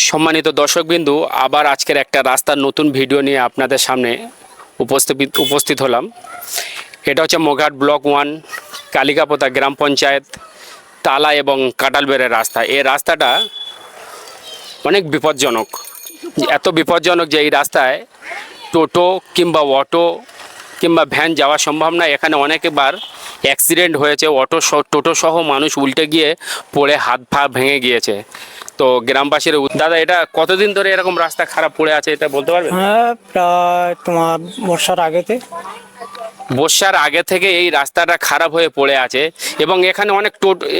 সম্মানিত দর্শকবিন্দু, আবার আজকের একটা রাস্তার নতুন ভিডিও নিয়ে আপনাদের সামনে উপস্থিত হলাম। এটা হচ্ছে মগরাহাট ব্লক 1 কালিকাপোতা গ্রাম পঞ্চায়েত তালা এবং কাটালবেড়ের রাস্তা। এই রাস্তাটা অনেক বিপজ্জনক, এত বিপজ্জনক যে এই রাস্তায় টোটো কিংবা অটো কিংবা ভ্যান যাওয়া সম্ভব না। এখানে অনেকবার অ্যাক্সিডেন্ট হয়েছে, টোটো সহ মানুষ উল্টে গিয়ে পড়ে হাত পা ভেঙে গিয়েছে। তো গ্রামবাসীর দাদা, এটা কতদিন ধরে এরকম রাস্তা খারাপ পড়ে আছে এটা বলতে পারবেন? হ্যাঁ, প্রায় তোমার বর্ষার আগে থেকে এই রাস্তাটা খারাপ হয়ে পড়ে আছে এবং এখানে অনেক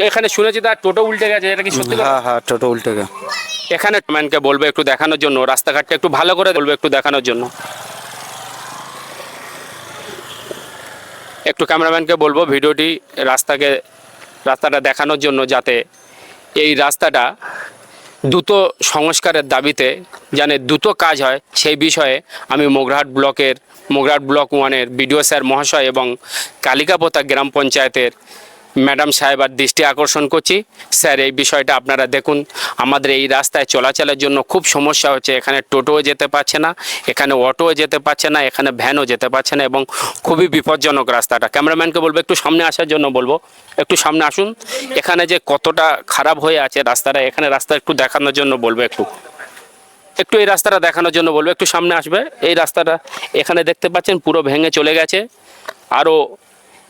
এখানে শুনেছি তার টোটো উল্টে গেছে, এটা কি সত্যি কথা? হ্যাঁ হ্যাঁ, টোটো উল্টে গেছে। এখানে ম্যানকে বলবো একটু দেখানোর জন্য, রাস্তাঘাটটা একটু ভালো করে বলবো একটু দেখানোর জন্য। একটু ক্যামেরাম্যানকে বলবো ভিডিওটি রাস্তাটা দেখানোর জন্য, যাতে এই রাস্তাটা দ্রুত সংস্কারের দাবিতে যেন দ্রুত কাজ হয় সেই বিষয়ে আমি মগরাহাট ব্লক 1-এর বিডিও স্যার মহাশয় এবং কালিকাপোতা গ্রাম পঞ্চায়েতের ম্যাডাম সাহেবার দৃষ্টি আকর্ষণ করছি। স্যার, এই বিষয়টা আপনারা দেখুন। আমাদের এই রাস্তায় চলাচলের জন্য খুব সমস্যা হচ্ছে। এখানে টোটোও যেতে পারছে না, এখানে অটোও যেতে পারছে না, এখানে ভ্যানও যেতে পারছে না এবং খুবই বিপজ্জনক রাস্তাটা। ক্যামেরাম্যানকে বলবো একটু সামনে আসার জন্য বলবো, একটু সামনে আসুন। এখানে যে কতটা খারাপ হয়ে আছে রাস্তাটা, এখানে রাস্তা একটু দেখানোর জন্য বলবো, একটু এই রাস্তাটা দেখানোর জন্য বলবো, একটু সামনে আসবে। এই রাস্তাটা এখানে দেখতে পাচ্ছেন পুরো ভেঙে চলে গেছে, আরও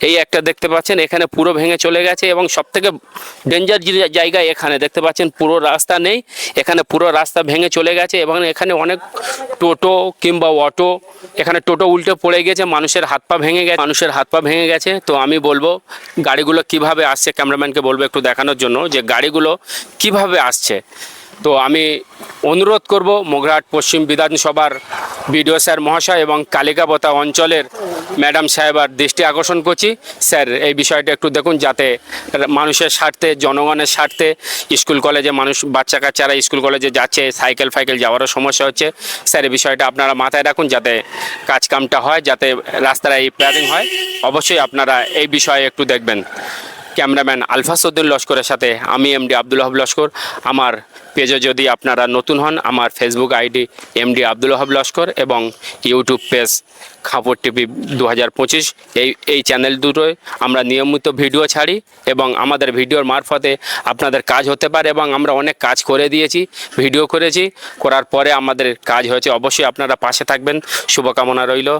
এই একটা দেখতে পাচ্ছেন এখানে পুরো ভেঙে চলে গেছে এবং সবথেকে ডেঞ্জার জায়গায় এখানে দেখতে পাচ্ছেন পুরো রাস্তা নেই, এখানে পুরো রাস্তা ভেঙে চলে গেছে এবং এখানে অনেক টোটো কিংবা অটো, এখানে টোটো উল্টে পড়ে গেছে, মানুষের হাত পা ভেঙে গেছে। তো আমি বলবো গাড়িগুলো কিভাবে আসছে, ক্যামেরাম্যানকে বলবো একটু দেখানোর জন্য যে গাড়িগুলো কিভাবে আসছে। তো আমি অনুরোধ করব মগরাহাট পশ্চিম বিধানসভার বিডিও স্যার মহাশয় এবং কালিকাপোতা অঞ্চলের ম্যাডাম সাহেবার দৃষ্টি আকর্ষণ করছি। স্যার, এই বিষয়টা একটু দেখুন, যাতে মানুষের স্বার্থে, জনগণের স্বার্থে, স্কুল কলেজে বাচ্চা কাচ্চারা স্কুল কলেজে যাচ্ছে, সাইকেল যাওয়ারও সমস্যা হচ্ছে। স্যার, এই বিষয়টা আপনারা মাথায় রাখুন, যাতে কাজকামটা হয়, যাতে রাস্তাটা রিপেয়ারিং হয়। অবশ্যই আপনারা এই বিষয়ে একটু দেখবেন। ক্যামেরাম্যান আলফাসউদ্দিন লস্করের সাথে আমি এমডি আব্দুল ওহাব লস্কর। আমার পেজে যদি আপনারা নতুন হন, আমার Facebook ID MD Abdul Wahab Laskar এবং ইউটিউব পেজ খাপড় টিভি 2025, এই চ্যানেল দুটোয় আমরা নিয়মিত ভিডিও ছাড়ি এবং আমাদের ভিডিওর মারফতে আপনাদের কাজ হতে পারে এবং আমরা অনেক কাজ করে দিয়েছি, ভিডিও করার পরে আমাদের কাজ হয়েছে। অবশ্যই আপনারা পাশে থাকবেন, শুভকামনা রইল।